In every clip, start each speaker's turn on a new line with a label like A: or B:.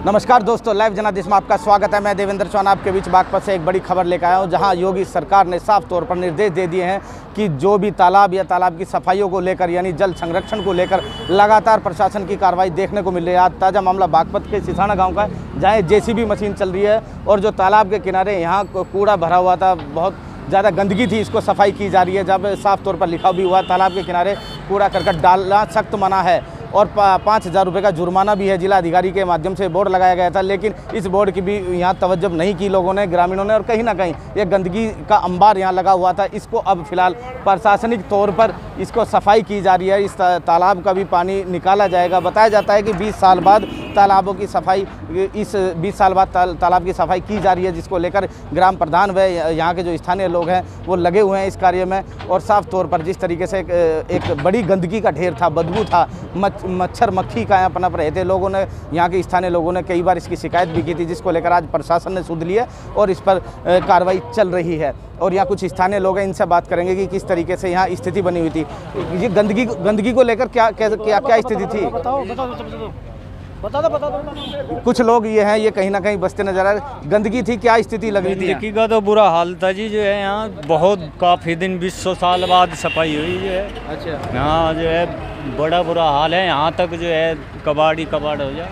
A: नमस्कार दोस्तों, लाइव जनादेश में आपका स्वागत है। मैं देवेंद्र चौहान आपके बीच बागपत से एक बड़ी खबर लेकर आया हूं, जहां योगी सरकार ने साफ तौर पर निर्देश दे दिए हैं कि जो भी तालाब या तालाब की सफाइयों को लेकर यानी जल संरक्षण को लेकर लगातार प्रशासन की कार्रवाई देखने को मिल रही है। आज ताज़ा मामला बागपत के सिसाना गाँव का है, जहाँ जेसीबी मशीन चल रही है और जो तालाब के किनारे यहाँ कूड़ा भरा हुआ था, बहुत ज़्यादा गंदगी थी, इसको सफाई की जा रही है। जब साफ तौर पर लिखा भी हुआ तालाब के किनारे कूड़ा करकट डालना सख्त मना है और 5,000 रुपये का जुर्माना भी है। जिला अधिकारी के माध्यम से बोर्ड लगाया गया था, लेकिन इस बोर्ड की भी यहाँ तवज्जो नहीं की लोगों ने, ग्रामीणों ने। और कहीं ना कहीं ये गंदगी का अंबार यहाँ लगा हुआ था, इसको अब फिलहाल प्रशासनिक तौर पर इसको सफाई की जा रही है। इस तालाब का भी पानी निकाला जाएगा। बताया जाता है कि 20 साल बाद तालाबों की सफाई, इस 20 साल बाद तालाब की सफाई की जा रही है, जिसको लेकर ग्राम प्रधान व यहाँ के जो स्थानीय लोग हैं वो लगे हुए हैं इस कार्य में। और साफ तौर पर जिस तरीके से एक बड़ी गंदगी का ढेर था, बदबू था, मच्छर मक्खी का यहाँ पनप रहे थे, लोगों ने, यहाँ के स्थानीय लोगों ने कई बार इसकी शिकायत भी की थी, जिसको लेकर आज प्रशासन ने सुध लिया और इस पर कार्रवाई चल रही है। और यहाँ कुछ स्थानीय लोग हैं, इनसे बात करेंगे कि किस तरीके से यहाँ स्थिति बनी हुई थी। ये गंदगी को लेकर क्या स्थिति थी? बता दो। कुछ लोग ये हैं, ये कहीं ना कहीं बसते नजर आ रहे। गंदगी थी, क्या स्थिति लग रही थी?
B: गंदगी का तो बुरा हाल था जी। जो है यहाँ बहुत काफ़ी दिन 20 साल बाद सफाई हुई है।
A: अच्छा।
B: यहाँ जो है बड़ा बुरा हाल है। यहाँ तक जो है कबाड़ हो जाए।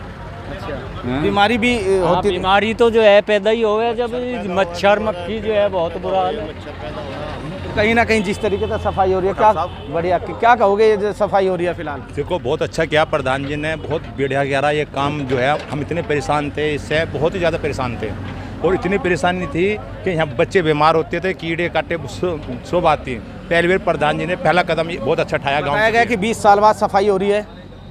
A: अच्छा। बीमारी भी होती?
B: बीमारी तो जो है पैदा ही हो गया जब मच्छर मक्खी जो है, बहुत बुरा हाल है।
A: कहीं ना कहीं जिस तरीके से सफाई हो रही है, क्या बढ़िया, क्या कहोगे ये जो सफाई हो रही है फिलहाल?
C: देखो, बहुत अच्छा किया प्रधान जी ने, बहुत बढ़िया किया ये काम। जो है हम इतने परेशान थे, इससे बहुत ही ज़्यादा परेशान थे और इतनी परेशानी थी कि यहाँ बच्चे बीमार होते थे, कीड़े काटे सब आती। पहली बार प्रधान जी ने पहला कदम बहुत अच्छा उठाया।
A: बताया गया कि 20 साल बाद सफाई हो रही है।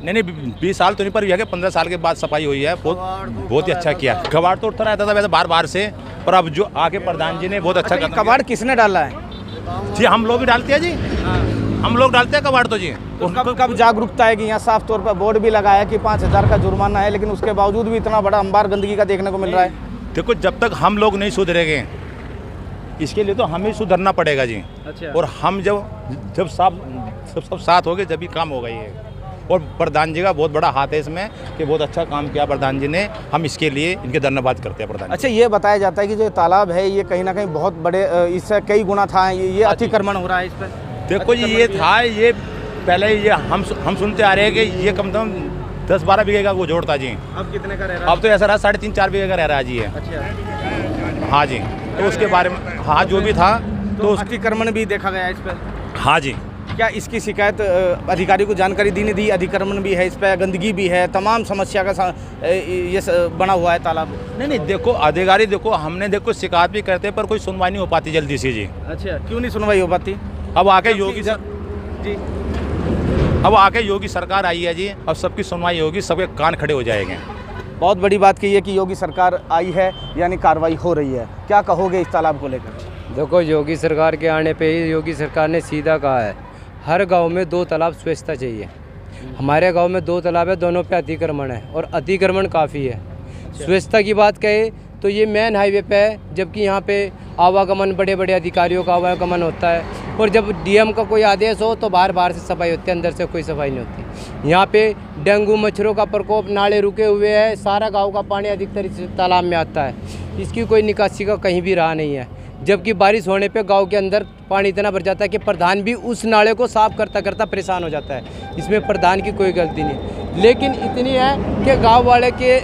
C: नहीं, 20 साल तो नहीं, पर यह कि 15 साल के बाद सफाई हुई है। बहुत ही अच्छा किया। कबाड़ तो उठता रहता था वैसे बार से, पर अब जो आगे प्रधान जी ने बहुत अच्छा कदम।
A: कबाड़ किसने डाला है?
C: जी हम लोग ही डालते हैं जी। हम लोग डालते हैं कबाड़ तो जी।
A: कब जागरूकता है कि यहाँ साफ तौर पर बोर्ड भी लगाया कि 5,000 का जुर्माना है, लेकिन उसके बावजूद भी इतना बड़ा अंबार गंदगी का देखने को मिल रहा है?
C: देखो, जब तक हम लोग नहीं सुधरेंगे, इसके लिए तो हमें सुधरना पड़ेगा जी।
A: अच्छा।
C: और हम जब सब साथ हो गए जब भी काम होगा ये। और प्रधान जी का बहुत बड़ा हाथ है इसमें कि बहुत अच्छा काम किया प्रधान जी ने। हम इसके लिए इनके धन्यवाद करते हैं प्रधान।
A: अच्छा, ये बताया जाता है कि जो तालाब है ये कहीं ना कहीं बहुत बड़े, इससे कई गुना था, ये अतिक्रमण हो रहा है इस पर।
C: देखो जी, ये था, ये पहले ये हम सुनते आ रहे हैं कि ये कम से कम 10-12 बीघे का वो जोड़ता जी।
A: अब कितने का रह रहा है?
C: अब तो ऐसा रहा 3.5-4 बीघे का रह रहा है जी।
A: अच्छा।
C: हाँ जी, तो उसके बारे में हाँ जो भी था
A: तो अतिक्रमण भी देखा गया इस पर?
C: हाँ जी।
A: क्या इसकी शिकायत अधिकारी को जानकारी दी? अतिक्रमण भी है इस पर, गंदगी भी है, तमाम समस्या का ये बना हुआ है तालाब।
C: नहीं, देखो अधिकारी, देखो हमने शिकायत भी करते पर कोई सुनवाई नहीं हो पाती जल्दी से जी।
A: अच्छा, क्यों नहीं सुनवाई हो पाती?
C: अब आके योगी
A: जी,
C: अब आके योगी सरकार आई है जी, अब सबकी सुनवाई होगी, सबके कान खड़े हो जाएंगे।
A: बहुत बड़ी बात की है कि योगी सरकार आई है, यानी कार्रवाई हो रही है। क्या कहोगे इस तालाब को लेकर?
D: देखो, योगी सरकार के आने पे ही योगी सरकार ने सीधा कहा है, हर गांव में 2 तालाब स्वच्छता चाहिए। हमारे गांव में 2 तालाब है, दोनों पे अतिक्रमण है और अतिक्रमण काफ़ी है। स्वच्छता की बात कहे तो ये मेन हाईवे पे है, जबकि यहाँ पे आवागमन, बड़े बड़े अधिकारियों का आवागमन होता है। और जब डीएम का कोई आदेश हो तो बाहर से सफाई होती है, अंदर से कोई सफाई नहीं होती। यहाँ पे डेंगू मच्छरों का प्रकोप, नाले रुके हुए हैं, सारा गाँव का पानी अधिकतर इस तालाब में आता है। इसकी कोई निकासी का कहीं भी राह नहीं है, जबकि बारिश होने पे गांव के अंदर पानी इतना भर जाता है कि प्रधान भी उस नाले को साफ करता परेशान हो जाता है। इसमें प्रधान की कोई गलती नहीं, लेकिन इतनी है कि गांव वाले के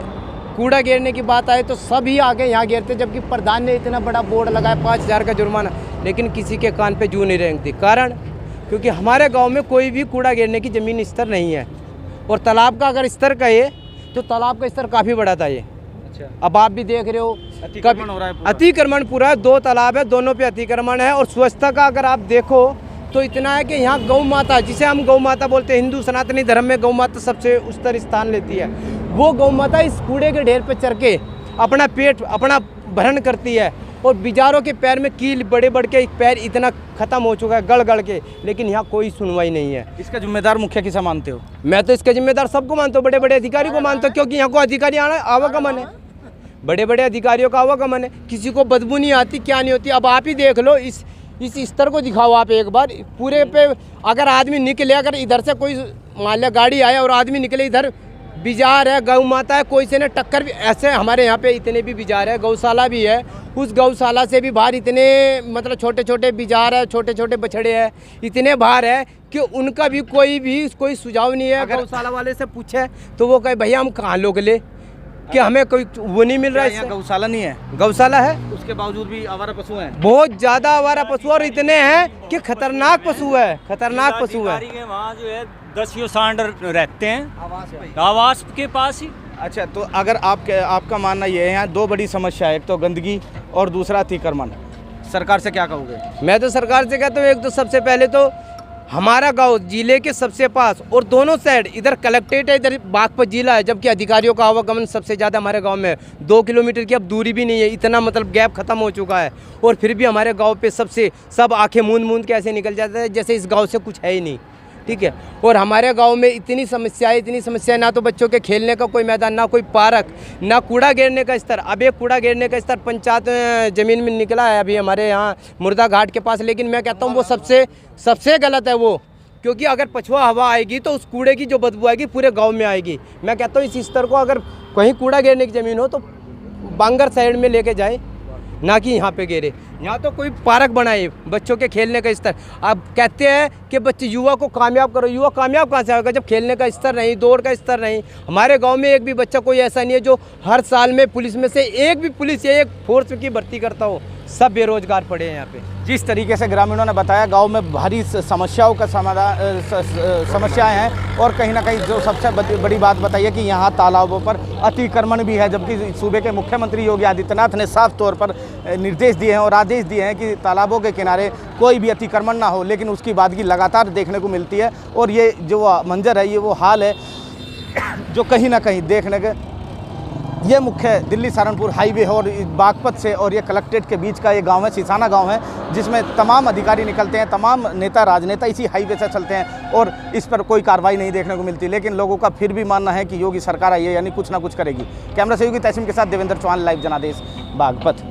D: कूड़ा गिरने की बात आए तो सभी आगे यहाँ गिरते, जबकि प्रधान ने इतना बड़ा बोर्ड लगाया 5,000 का जुर्माना, लेकिन किसी के कान पे जू नहीं रेंगती। कारण क्योंकि हमारे गाँव में कोई भी कूड़ा गिरने की ज़मीन स्तर नहीं है। और तालाब का अगर स्तर कहे तो तालाब का स्तर काफ़ी बड़ा था ये। अब आप भी देख रहे हो
A: अतिक्रमण हो रहा है,
D: अतिक्रमण पूरा है। 2 तालाब है, दोनों पे अतिक्रमण है। और स्वच्छता का अगर आप देखो तो इतना है कि यहाँ गौ माता, जिसे हम गौ माता बोलते हैं, हिंदू सनातनी धर्म में गौ माता सबसे उच्चतर स्थान लेती है। वो गौ माता इस कूड़े के ढेर पर चढ़ के अपना पेट अपना भरण करती है। और बिजारों के पैर में कील बड़े के पैर इतना खत्म हो चुका है गड़ के, लेकिन यहाँ कोई सुनवाई नहीं है।
A: इसका जिम्मेदार मुखिया किसे मानते हो?
D: मैं तो इसका जिम्मेदार सबको मानता हूँ, बड़े बड़े अधिकारी को मानता हूँ, क्योंकि यहाँ को अधिकारी आवागमन है, बड़े बड़े अधिकारियों का आवागमन है। किसी को बदबू नहीं आती, क्या नहीं होती। अब आप ही देख लो, इस स्तर को दिखाओ आप एक बार पूरे पे। अगर आदमी निकले, अगर इधर से कोई मान लिया गाड़ी आया और आदमी निकले इधर बिजार है, गौ माता है, कोई से ने टक्कर भी ऐसे हमारे यहाँ पे इतने भी बिजार है, गौशाला भी है, उस गौशाला से भी बाहर इतने मतलब छोटे छोटे बिजार है, छोटे छोटे बछड़े हैं, इतने बाहर है कि उनका भी कोई सुझाव नहीं है। गौशाला वाले से पूछे तो वो कहे भैया हम कहाँ लोग ले कि हमें कोई वो नहीं मिल रहा है।
A: गौशाला नहीं है?
D: गौशाला है,
A: उसके बावजूद भी आवारा पशु हैं,
D: बहुत ज्यादा आवारा पशु, और इतने हैं कि खतरनाक पशु है, खतरनाक पशु है।
B: वहाँ जो है 10 सांड रहते हैं आवास के पास ही।
A: अच्छा, तो अगर आपका मानना ये है, यहाँ दो बड़ी समस्या है, एक तो गंदगी और दूसरा अतिक्रमण, सरकार से क्या कहोगे?
D: मैं तो सरकार से कहता हूँ, एक तो सबसे पहले तो हमारा गांव जिले के सबसे पास और दोनों साइड, इधर कलेक्ट्रेट है, इधर बागपत जिला है, जबकि अधिकारियों का आवागमन सबसे ज़्यादा हमारे गांव में 2 किलोमीटर की अब दूरी भी नहीं है, इतना मतलब गैप खत्म हो चुका है। और फिर भी हमारे गांव पे सब आंखें मूंद के ऐसे निकल जाते हैं जैसे इस गांव से कुछ है ही नहीं, ठीक है। और हमारे गांव में इतनी समस्याएं, ना तो बच्चों के खेलने का कोई मैदान, ना कोई पार्क, ना कूड़ा गिरने का स्तर। अब एक कूड़ा गिरने का स्तर पंचायत ज़मीन में निकला है अभी हमारे यहाँ मुर्दा घाट के पास, लेकिन मैं कहता हूँ वो सबसे गलत है वो, क्योंकि अगर पछुआ हवा आएगी तो उस कूड़े की जो बदबू आएगी पूरे गाँव में आएगी। मैं कहता हूँ इस स्तर को अगर कहीं कूड़ा गिरने की ज़मीन हो तो बांगर साइड में लेके जाए, ना कि यहाँ पे गिरे। यहाँ तो कोई पार्क बनाए, बच्चों के खेलने का स्तर। आप कहते हैं कि बच्चे युवा को कामयाब करो, युवा कामयाब कहाँ से होगा जब खेलने का स्तर नहीं, दौड़ का स्तर नहीं। हमारे गांव में एक भी बच्चा कोई ऐसा नहीं है जो हर साल में पुलिस में से एक भी पुलिस या एक फोर्स की भर्ती करता हो, सब बेरोजगार पड़े हैं यहाँ पे।
A: जिस तरीके से ग्रामीणों ने बताया, गांव में भारी समस्याओं का समाधान समस्याएं हैं, और कहीं ना कहीं जो सबसे बड़ी बात बताई है कि यहाँ तालाबों पर अतिक्रमण भी है, जबकि सूबे के मुख्यमंत्री योगी आदित्यनाथ ने साफ तौर पर निर्देश दिए हैं और आदेश दिए हैं कि तालाबों के किनारे कोई भी अतिक्रमण ना हो, लेकिन उसकी बादगी लगातार देखने को मिलती है। और ये जो मंजर है, ये वो हाल है जो कहीं ना कहीं देखने के, ये मुख्य दिल्ली सहारनपुर हाईवे है और बागपत से और ये कलेक्ट्रेट के बीच का ये गांव है, सिसाना गांव है, जिसमें तमाम अधिकारी निकलते हैं, तमाम नेता राजनेता इसी हाईवे से चलते हैं और इस पर कोई कार्रवाई नहीं देखने को मिलती। लेकिन लोगों का फिर भी मानना है कि योगी सरकार आई है यानी कुछ ना कुछ करेगी। कैमरा सहयोगी तैसीम के साथ देवेंद्र चौहान, लाइव जनादेश, बागपत।